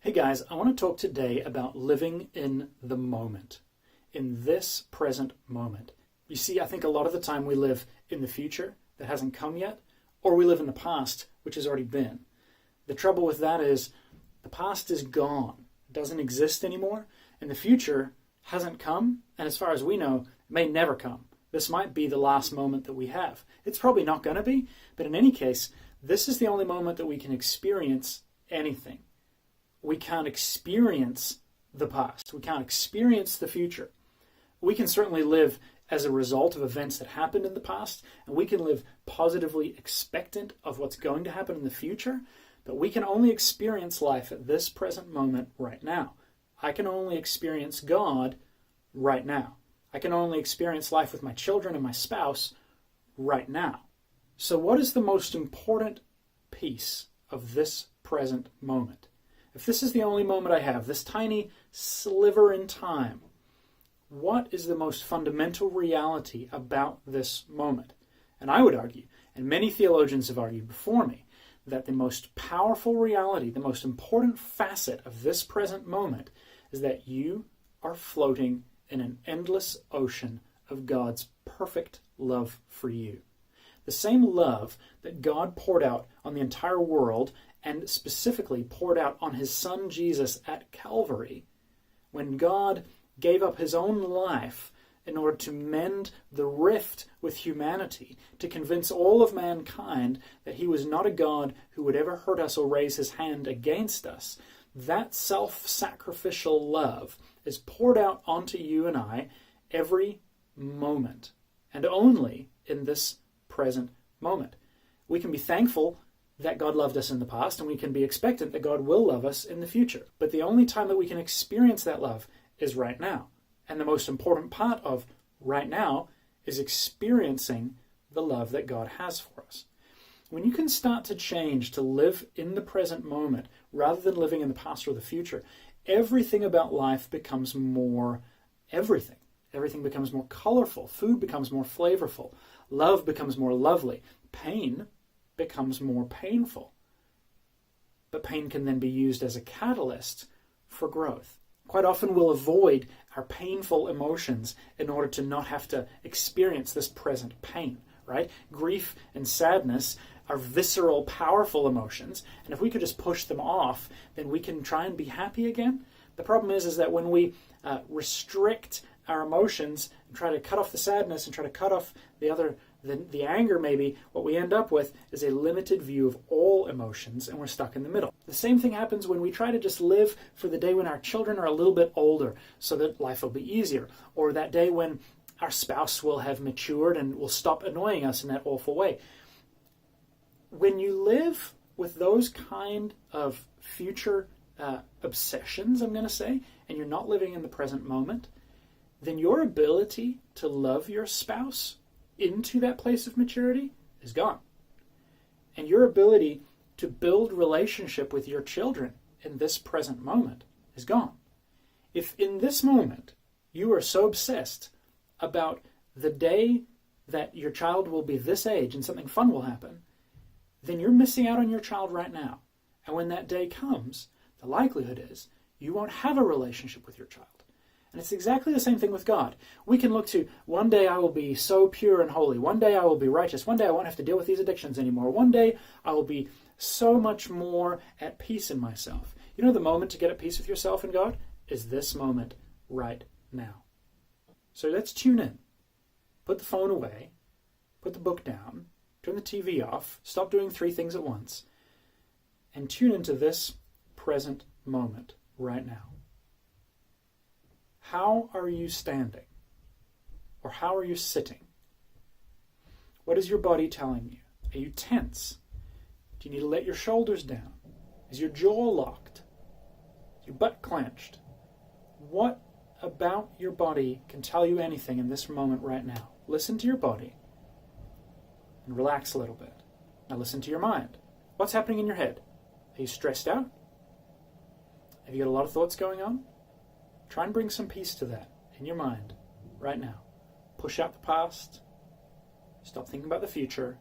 Hey guys, I want to talk today about living in the moment, in this present moment. You see, I think a lot of the time we live in the future that hasn't come yet, or we live in the past, which has already been. The trouble with that is the past is gone, it doesn't exist anymore, and the future hasn't come, and as far as we know, it may never come. This might be the last moment that we have. It's probably not going to be, but in any case, this is the only moment that we can experience anything. We can't experience the past. We can't experience the future. We can certainly live as a result of events that happened in the past, and we can live positively expectant of what's going to happen in the future, but we can only experience life at this present moment right now. I can only experience God right now. I can only experience life with my children and my spouse right now. So what is the most important piece of this present moment? If this is the only moment I have, this tiny sliver in time, what is the most fundamental reality about this moment? And I would argue, and many theologians have argued before me, that the most powerful reality, the most important facet of this present moment is that you are floating in an endless ocean of God's perfect love for you. The same love that God poured out on the entire world and specifically poured out on his son Jesus at Calvary, when God gave up his own life in order to mend the rift with humanity, to convince all of mankind that he was not a God who would ever hurt us or raise his hand against us. That self-sacrificial love is poured out onto you and I every moment, and only in this present moment. We can be thankful that God loved us in the past, and we can be expectant that God will love us in the future. But the only time that we can experience that love is right now. And the most important part of right now is experiencing the love that God has for us. When you can start to change to live in the present moment rather than living in the past or the future, everything about life becomes more everything. Everything becomes more colorful. Food becomes more flavorful. Love becomes more lovely. Pain becomes more painful. But pain can then be used as a catalyst for growth. Quite often we'll avoid our painful emotions in order to not have to experience this present pain, right? Grief and sadness are visceral, powerful emotions, and if we could just push them off, then we can try and be happy again. The problem is that when we restrict our emotions and try to cut off the sadness and try to cut off the anger maybe, what we end up with is a limited view of all emotions, and we're stuck in the middle. The same thing happens when we try to just live for the day when our children are a little bit older so that life will be easier, or that day when our spouse will have matured and will stop annoying us in that awful way. When you live with those kind of future obsessions, I'm going to say, and you're not living in the present moment, then your ability to love your spouse into that place of maturity is gone. And your ability to build relationship with your children in this present moment is gone. If in this moment you are so obsessed about the day that your child will be this age and something fun will happen, then you're missing out on your child right now. And when that day comes, the likelihood is you won't have a relationship with your child. And it's exactly the same thing with God. We can look to, one day I will be so pure and holy. One day I will be righteous. One day I won't have to deal with these addictions anymore. One day I will be so much more at peace in myself. You know, the moment to get at peace with yourself and God is this moment right now. So let's tune in. Put the phone away. Put the book down. Turn the TV off. Stop doing 3 things at once. And tune into this present moment right now. How are you standing? Or how are you sitting? What is your body telling you? Are you tense? Do you need to let your shoulders down? Is your jaw locked? Is your butt clenched? What about your body can tell you anything in this moment right now? Listen to your body and relax a little bit. Now listen to your mind. What's happening in your head? Are you stressed out? Have you got a lot of thoughts going on? Try and bring some peace to that in your mind right now. Push out the past. Stop thinking about the future.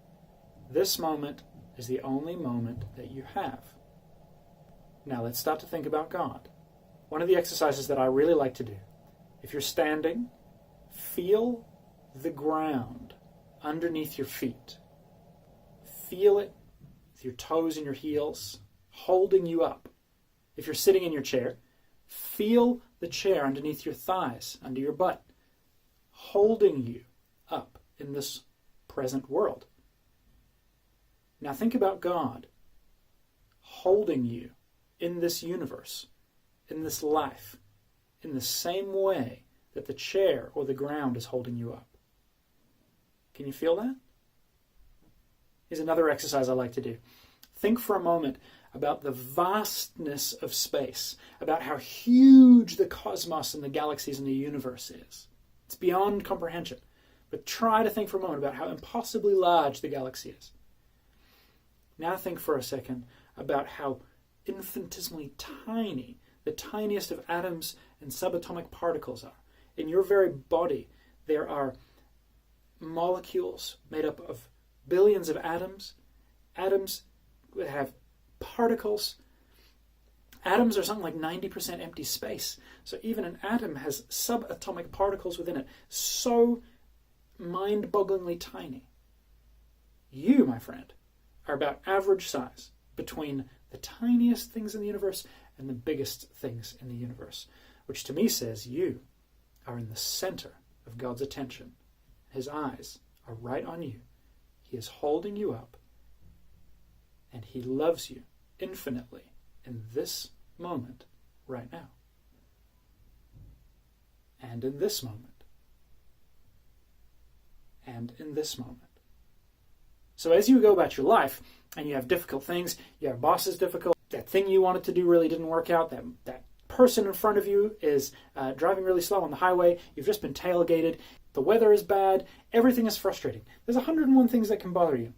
This moment is the only moment that you have. Now let's start to think about God. One of the exercises that I really like to do, if you're standing, feel the ground underneath your feet. Feel it with your toes and your heels holding you up. If you're sitting in your chair, feel the chair underneath your thighs, under your butt, holding you up in this present world. Now think about God holding you in this universe, in this life, in the same way that the chair or the ground is holding you up. Can you feel that? Here's another exercise I like to do. Think for a moment about the vastness of space, about how huge the cosmos and the galaxies and the universe is. It's beyond comprehension. But try to think for a moment about how impossibly large the galaxy is. Now think for a second about how infinitesimally tiny the tiniest of atoms and subatomic particles are. In your very body, there are molecules made up of billions of atoms. Atoms have particles. Atoms are something like 90% empty space. So even an atom has subatomic particles within it. So mind-bogglingly tiny. You, my friend, are about average size between the tiniest things in the universe and the biggest things in the universe, which to me says you are in the center of God's attention. His eyes are right on you. He is holding you up, and he loves you infinitely in this moment right now. And in this moment. And in this moment. So as you go about your life, and you have difficult things, your boss is difficult, that thing you wanted to do really didn't work out, that person in front of you is driving really slow on the highway, you've just been tailgated, the weather is bad, everything is frustrating. There's 101 things that can bother you.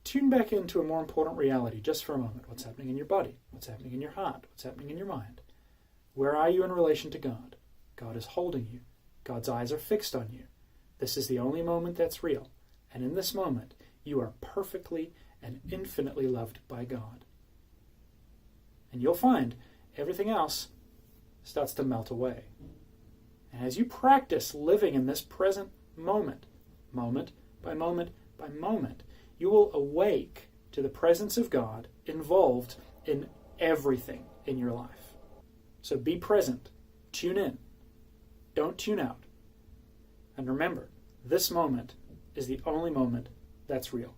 Tune back into a more important reality just for a moment. What's happening in your body? What's happening in your heart? What's happening in your mind? Where are you in relation to God? God is holding you. God's eyes are fixed on you. This is the only moment that's real. And in this moment, you are perfectly and infinitely loved by God. And you'll find everything else starts to melt away. And as you practice living in this present moment, moment by moment by moment, you will awake to the presence of God involved in everything in your life. So be present. Tune in. Don't tune out. And remember, this moment is the only moment that's real.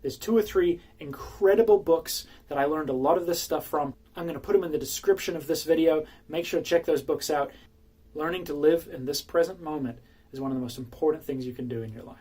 There's 2 or 3 incredible books that I learned a lot of this stuff from. I'm going to put them in the description of this video. Make sure to check those books out. Learning to live in this present moment is one of the most important things you can do in your life.